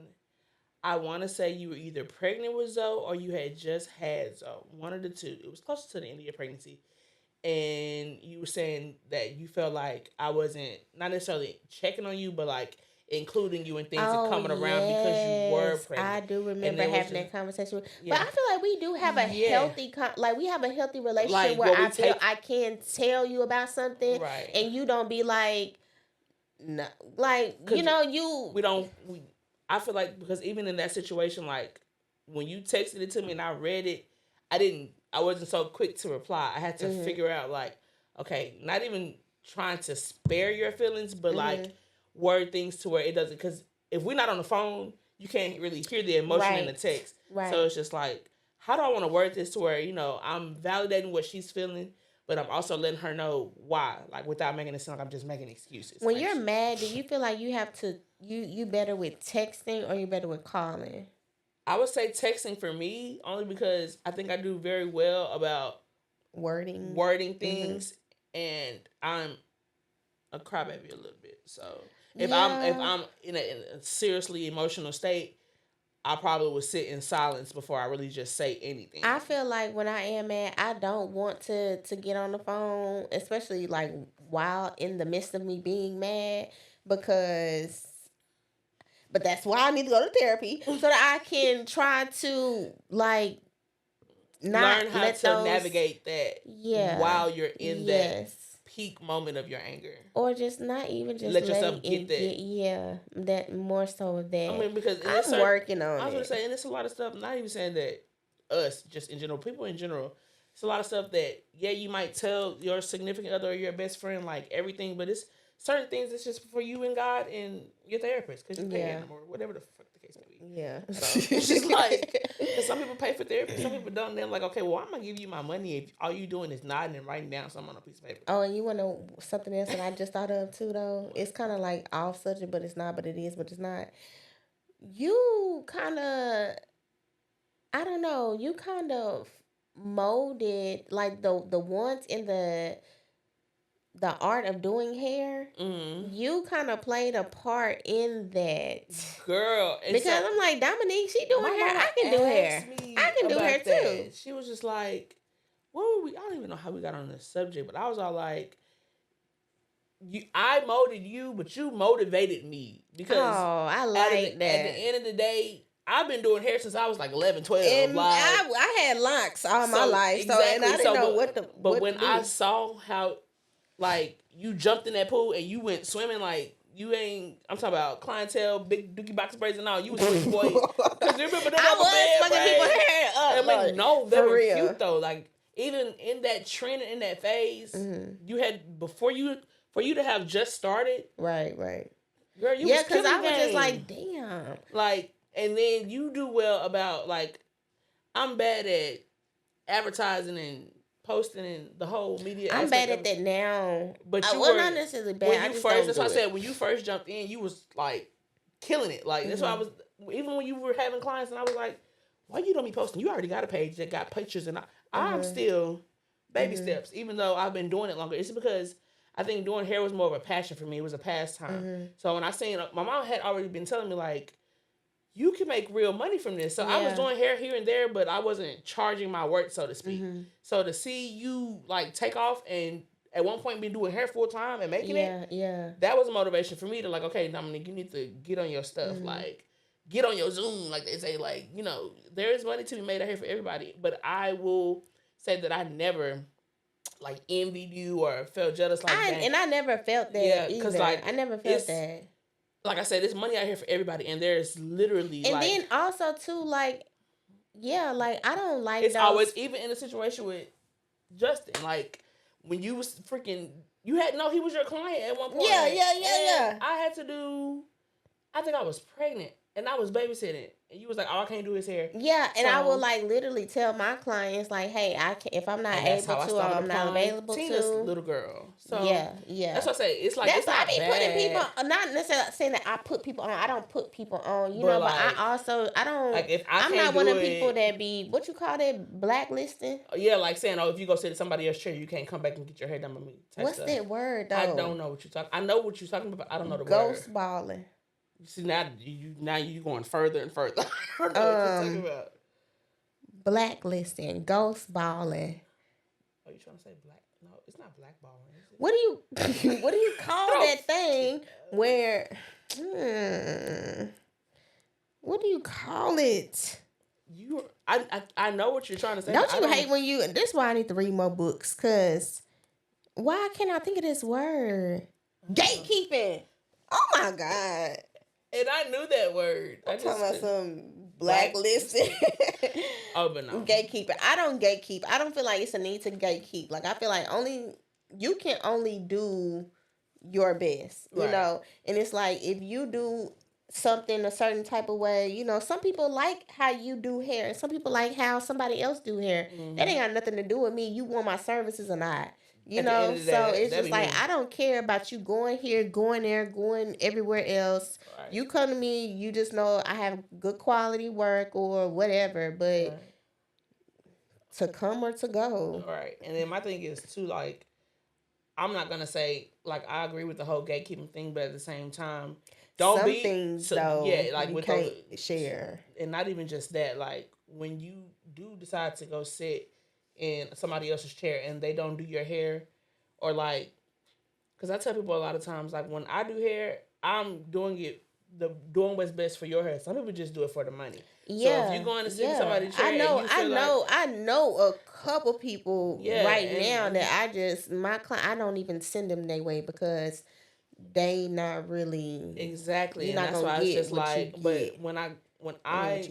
I want to say you were either pregnant with Zoe or you had just had Zoe. One of the two. It was closer to the end of your pregnancy. And you were saying that you felt like I wasn't, not necessarily checking on you, but like including you in things and coming around because you were pregnant. I do remember having that conversation. But I feel like we do have a healthy, we have a healthy relationship like, where I feel I can tell you about something, and you don't be like, no, like, I feel like, because even in that situation, like, when you texted it to me and I read it, I wasn't so quick to reply. I had to figure out, like, okay, not even trying to spare your feelings, but, like, word things to where it doesn't, because if we're not on the phone, you can't really hear the emotion in the text. Right. So it's just like, how do I want to word this to where, I'm validating what she's feeling, but I'm also letting her know why, like, without making it sound like I'm just making excuses. When you're mad, do you feel like you have to, you better with texting or you better with calling? I would say texting for me, only because I think I do very well about wording things, and I'm a crybaby a little bit. So if I'm in a seriously emotional state, I probably would sit in silence before I really just say anything. I feel like when I am mad, I don't want to get on the phone, especially like while in the midst of me being mad, but that's why I need to go to therapy so that I can try to like not learn how to navigate that while you're in that peak moment of your anger, or just not even just let yourself get that. That more so of that. I mean, because I'm working on it. I was gonna say, and it's a lot of stuff. Not even saying that us, just in general, people in general. It's a lot of stuff that you might tell your significant other or your best friend like everything, but it's certain things that's just for you and God and your therapist, because you pay them or whatever the fuck the case may be. Yeah. So it's just like, some people pay for therapy, some people don't. They're like, okay, well, I'm gonna give you my money if all you doing is nodding and writing down something on a piece of paper. Oh, and you want to know something else that I just thought of too, though? It's kind of like off subject, but it's not, but it is, but it's not. You kind of, I don't know, you kind of molded like the ones in the art of doing hair. You kind of played a part in that, girl, because I'm like, Dominique, she doing hair, I can do hair, I can do hair too. She was just like, what were we, I don't even know how we got on this subject, but I was all like, I molded you, but you motivated me, because I like that. At the end of the day, I've been doing hair since I was like 11, 12. And like, I had locks all my life, exactly, and I didn't know what to. But when I saw how, like, you jumped in that pool and you went swimming, like, you ain't, I'm talking about clientele, big dookie box braids and all. You was swimming, boy. Because you remember them I was fucking people hair up. I mean, no, they were cute though. Like, even in that trend, in that phase, you had for you to have just started. Right. Girl, you was killing the game. I was just like, damn. Like, and then you do well about, like, I'm bad at advertising and posting and the whole media. I'm bad at that now. But you were not necessarily bad. When you first, that's why I said when you first jumped in, you was like killing it. Like that's why I was. Even when you were having clients, and I was like, "Why you don't be posting? You already got a page that got pictures." And I'm still baby steps, even though I've been doing it longer. It's because I think doing hair was more of a passion for me. It was a pastime. So when I seen, my mom had already been telling me, like, you can make real money from this. So I was doing hair here and there, but I wasn't charging my work, so to speak. So to see you, like, take off and at one point be doing hair full time and making it, that was a motivation for me to, like, okay, Dominique, you need to get on your stuff. Like, get on your Zoom, like they say. Like, you know, there is money to be made out here for everybody. But I will say that I never, like, envied you or felt jealous. Like, and I never felt that either. Like, I never felt that. Like I said, there's money out here for everybody, and there's literally, and like, then also too, like, like, I don't like. It's always, even in a situation with Justin, like when you was freaking, he was your client at one point. Yeah. I had to do. I think I was pregnant and I was babysitting, and you was like, "Oh, I can't do his hair." Yeah, and I will, like, literally tell my clients, like, "Hey, I can't, if I'm not able to, or I'm not available Tina's to." Little girl. So yeah. That's what I say. It's like, that's it's not why I be bad. putting people. Not necessarily saying that I put people on. I don't put people on. You know, like, but I don't. Like, if I'm not one of the people that be, what you call that, blacklisting. Yeah, like saying, "Oh, if you go sit at somebody else's chair, you can't come back and get your hair done by me." What's that word though? I don't know what you're talking. I know what you're talking about. But I don't know the word. Ghost balling. You see, now you going further and further. I don't know what you're talking about. Blacklisting, ghost balling. Are you trying to say black? No, it's not blackballing. Is it? What do you call that thing where? What do you call it? I know what you're trying to say. Don't you hate when you? This is why I need to read more books. Cause why can't I think of this word? Gatekeeping. Oh my God. And I knew that word. I'm talking about some blacklisting. Oh, but no. Gatekeeping. I don't gatekeep. I don't feel like it's a need to gatekeep. Like, I feel like you can only do your best, you know? And it's like, if you do something a certain type of way, you know, some people like how you do hair, and some people like how somebody else do hair. That ain't got nothing to do with me. You want my services or not. You know, so it's just like, I don't care about you going here, going there, going everywhere else. Right. You come to me, you just know I have good quality work or whatever, but to come or to go. Right. And then my thing is too, like, I'm not going to say, like, I agree with the whole gatekeeping thing, but at the same time, don't Some be. things, though, like, you can't share. And not even just that, like, when you do decide to go sit in somebody else's chair and they don't do your hair, or like, because I tell people a lot of times, like, when I do hair, I'm doing what's best for your hair. Some people just do it for the money. Yeah. So if you're going to sit in somebody's chair, I know a couple people now that I don't even send them their way because they not really exactly. And that's why it's just like, but when I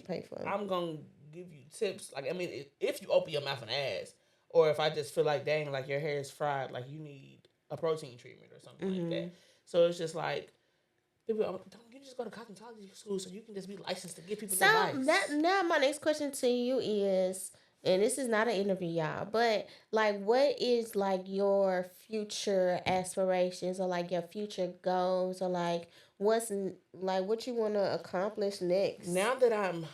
pay for, I'm gonna give you tips. Like, I mean, if you open your mouth and ask, or if I just feel like, dang, like, your hair is fried, like, you need a protein treatment or something like that. So it's just like, people, don't you just go to cosmetology school so you can just be licensed to give people advice? Now my next question to you is, and this is not an interview, y'all, but, like, what is, like, your future aspirations, or, like, your future goals, or, like, what you want to accomplish next? Now that I'm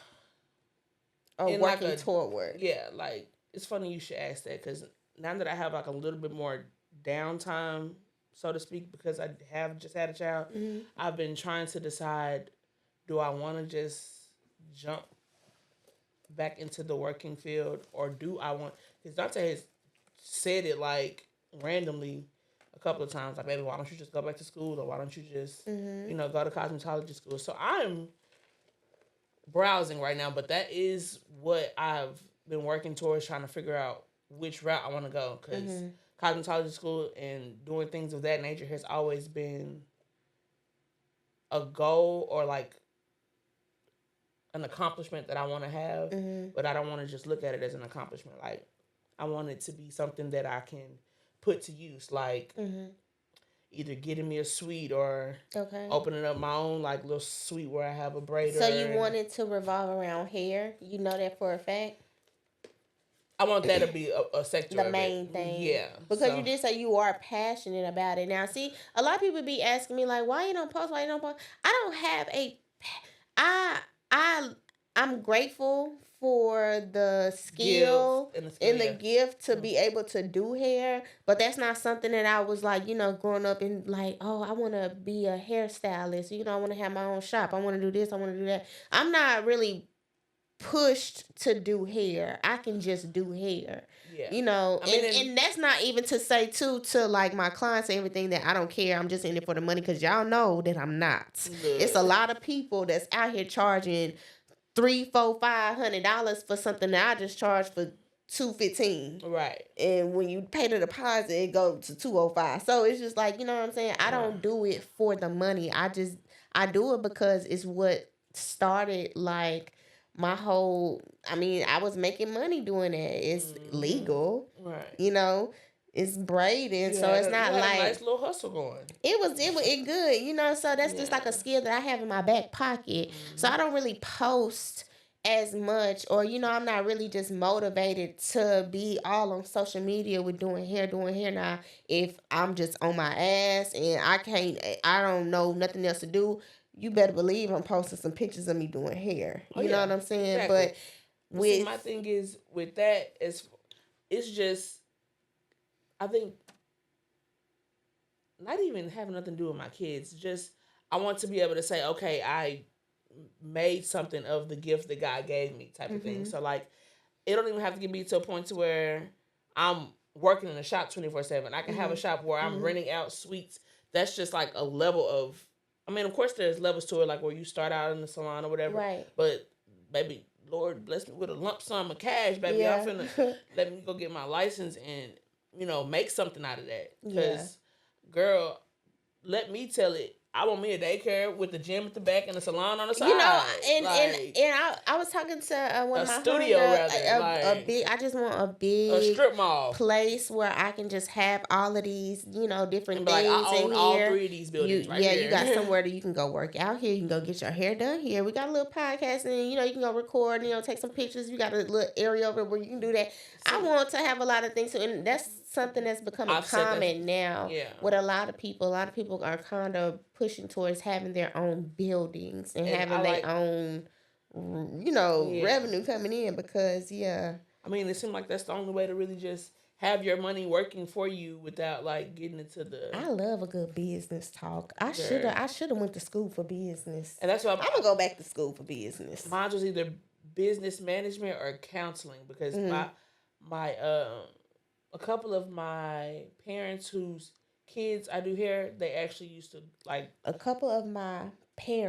working toward. Yeah, like, it's funny you should ask that, because now that I have, like, a little bit more downtime, so to speak, because I have just had a child, I've been trying to decide, do I want to just jump back into the working field, or do I want, because Dante has said it, like, randomly a couple of times, like, baby, why don't you just go back to school, or why don't you just, you know, go to cosmetology school? So I'm browsing right now, but that is what I've been working towards, trying to figure out which route I want to go, because cosmetology school and doing things of that nature has always been a goal, or like an accomplishment that I want to have, but I don't want to just look at it as an accomplishment. Like, I want it to be something that I can put to use, like either getting me a suite or opening up my own like little suite where I have a braider. So you want it to revolve around hair? You know that for a fact? I want that to be a sector the main thing. Yeah. Because you did say you are passionate about it. Now, see, a lot of people be asking me, like, why you don't post? Why you don't post? I don't have I'm grateful for the skill and the gift to be able to do hair, but that's not something that I was like, growing up and like, oh, I want to be a hairstylist. I want to have my own shop. I want to do this. I want to do that. I'm not really pushed to do hair. I can just do hair. Yeah. And that's not even to say to like my clients and everything that I don't care. I'm just in it for the money, because y'all know that I'm not. Good. It's a lot of people that's out here charging $300, $400, $500 for something that I just charge for $215. Right. And when you pay the deposit, it goes to $205. So it's just like, you know what I'm saying? I don't do it for the money. I do it because it's what started like my whole, I was making money doing that. It's legal. Right. It's braiding, so it's not like a nice little hustle going. It good, so that's just like a skill that I have in my back pocket. So I don't really post as much, or I'm not really just motivated to be all on social media with doing hair. Now, if I'm just on my ass and I don't know nothing else to do, you better believe I'm posting some pictures of me doing hair. You know what I'm saying? Exactly. But my thing is with that is, it's just, I think, not even having nothing to do with my kids. Just, I want to be able to say, okay, I made something of the gift that God gave me, type of thing. So like, it don't even have to get me to a point to where I'm working in a shop 24/7. I can have a shop where I'm renting out suites. That's just like a level of, of course there's levels to it, like where you start out in the salon or whatever. Right. But baby, Lord bless me with a lump sum of cash, baby. Yeah. I'm finna let me go get my license and, make something out of that. Because, girl, let me tell it, I want me a daycare with the gym at the back and a salon on the side. And I was talking to one of my studio I just want a big strip mall place where I can just have all of these, different things I own in all here. 3 of these buildings here. You got somewhere that you can go work out here. You can go get your hair done here. We got a little podcast, and you can go record, take some pictures. You got a little area over where you can do that. I want to have a lot of things, and that's something that's becoming common now with a lot of people. A lot of people are kind of pushing towards having their own buildings and having their own, revenue coming in, because, it seems like that's the only way to really just have your money working for you without like getting into the. I love a good business talk. I should have went to school for business, and that's why I'm gonna go back to school for business. Mine was either business management or counseling, because my a couple of my parents whose kids I do hair, they actually used to like. A couple of my kitty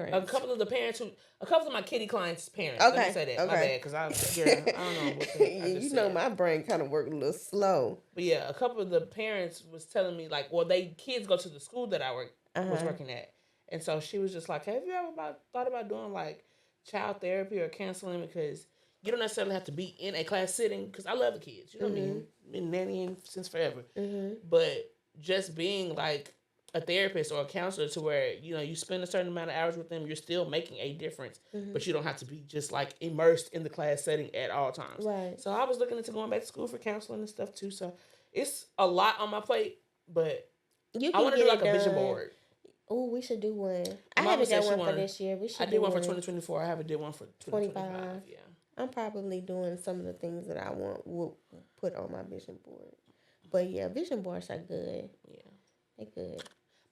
clients' parents. Okay. Let me say that. Okay. My bad, because I don't know what my brain kind of worked a little slow. But yeah, a couple of the parents was telling me like, well, they kids go to the school that I was working at, and so she was just like, have you ever thought about doing like child therapy or counseling, because you don't necessarily have to be in a class sitting, because I love the kids. You know what I mean? Been nannying since forever. But just being like a therapist or a counselor to where, you spend a certain amount of hours with them, you're still making a difference, but you don't have to be just like immersed in the class setting at all times. Right. So I was looking into going back to school for counseling and stuff too. So it's a lot on my plate, but I want to do like a vision board. Oh, we should do one. I haven't done one for this year. I did one for 2024. I haven't did one for 2025. Yeah. I'm probably doing some of the things that I will put on my vision board. But yeah, vision boards are good. Yeah. They're good.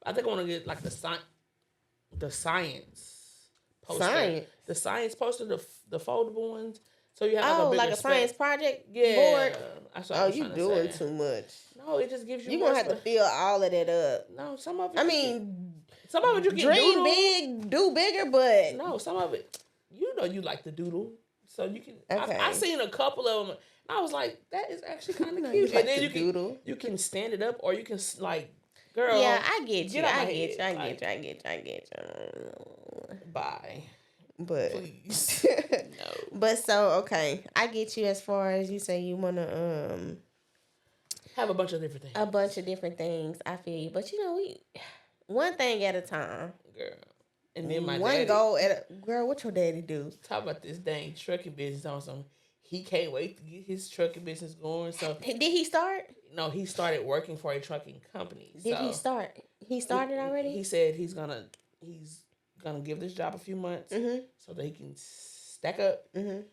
I think I want to get like the science poster. The science poster, the foldable ones. So you have like a science project board? Oh, you doing too much. No, it just gives you. You're going to have to fill all of that up. No, some of it. Some of it you can dream big, do bigger, but. No, some of it, you like to doodle. So you can. Okay. I've seen a couple of them. And I was like, that is actually kind of cute. Like, and then you can stand it up, or you can like, girl. Yeah, I get you. I get you. Bye. But please. no. But so, okay, I get you as far as you say you want to have a bunch of different things. A bunch of different things. I feel you. But, we one thing at a time. Girl. And then my one daddy. goal at a... Girl, what your daddy do? Talk about this dang trucking business on some... He can't wait to get his trucking business going. So did he start? No, he started working for a trucking company. Did he start? He started already? He said he's gonna give this job a few months so that he can stack up and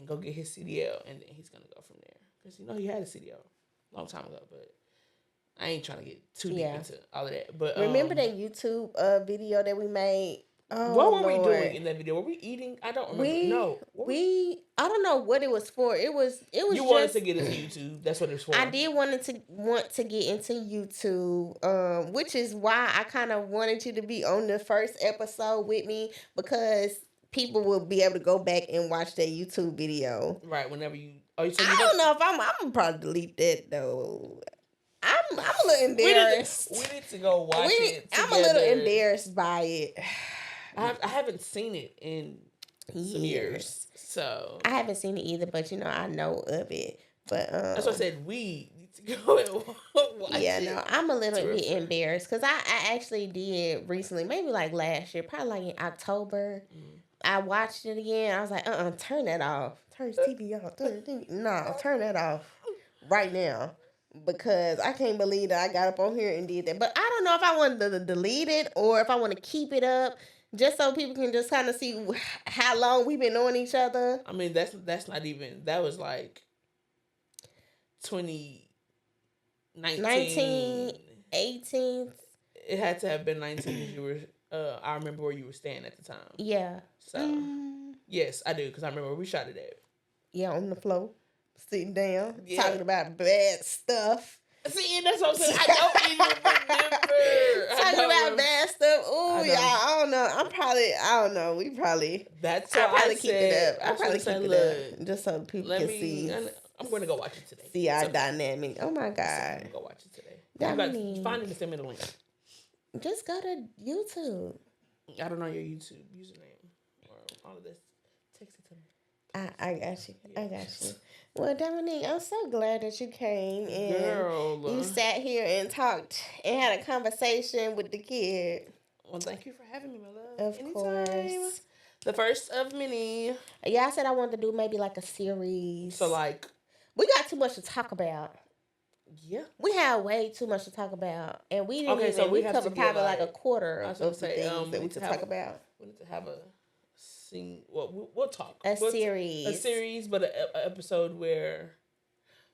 go get his CDL, and then he's gonna go from there. Because he had a CDL a long time ago, but I ain't trying to get too deep into all of that. But remember that YouTube video that we made? Oh, what were we doing in that video? Were we eating? I don't remember. I don't know what it was for. It was. You wanted to get into YouTube. That's what it was for. I did want to get into YouTube, which is why I kind of wanted you to be on the first episode with me, because people will be able to go back and watch that YouTube video. Right. Whenever you. I don't know if I'm gonna probably delete that though. I'm a little embarrassed. We need to go watch it together. I'm a little embarrassed by it. I haven't seen it in years, so I haven't seen it either. But I know of it. But that's what I said. We need to go and watch it. Yeah, no, I'm a little bit embarrassed because I actually did recently, maybe like last year, probably like in October. I watched it again. I was like, turn that off. Turn the TV off. Turn that off right now. Because I can't believe that I got up on here and did that. But I don't know if I wanted to delete it or if I want to keep it up just so people can just kind of see how long we've been knowing each other. I mean, that's not even... That was like 2019. 18. It had to have been 19 you were... I remember where you were staying at the time. Yeah. So, yes, I do. Because I remember we shot it at. Yeah, on the floor. Sitting down, talking about bad stuff. See, that's what I'm saying. I don't even remember. Talking about bad stuff. Ooh, y'all, I don't know. We probably. That's why I keep it up. I probably keep it up just so people can see. I'm going to go watch it today. See our dynamic. Oh my God. I'm going to go watch it today. Find it and send me the link. Just go to YouTube. I don't know your YouTube username or all of this. Text it to me. I got you. I got you. Well, Dominique, I'm so glad that you came and you sat here and talked and had a conversation with the kid. Well, thank you for having me, my love. Of course. The first of many. Yeah, I said I wanted to do maybe like a series. So like... We got too much to talk about. Yeah. We had way too much to talk about. And we didn't we covered probably like a quarter of the things that we could talk about. We need to have a... we'll talk. Series. A series, but an episode where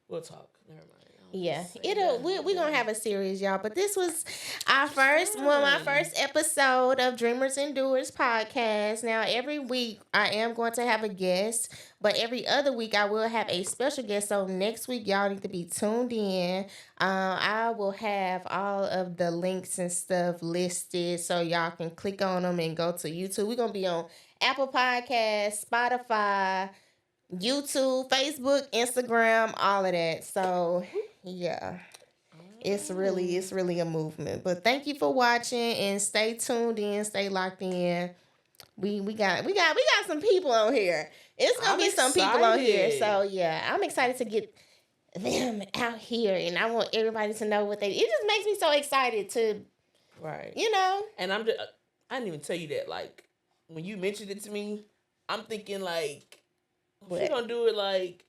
we'll talk. Never mind. Yeah, we're gonna have a series, y'all. But this was my first episode of Dreamers and Doers podcast. Now, every week I am going to have a guest, but every other week I will have a special guest. So next week, y'all need to be tuned in. I will have all of the links and stuff listed so y'all can click on them and go to YouTube. We're gonna be on Apple Podcasts, Spotify, YouTube, Facebook, Instagram, all of that. So yeah, it's really a movement. But thank you for watching and stay tuned in, stay locked in. We got some people on here. It's gonna be some people on here. So yeah, I'm excited to get them out here, and I want everybody to know what they. It just makes me so excited to, right? And I didn't even tell you that. Like when you mentioned it to me, I'm thinking like, we're gonna do it like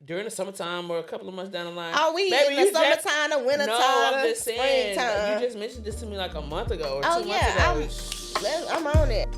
during the summertime or a couple of months down the line. Oh, we in the summertime, the wintertime, I'm just saying, springtime. You just mentioned this to me like a month ago or 2 months ago. I'm on it.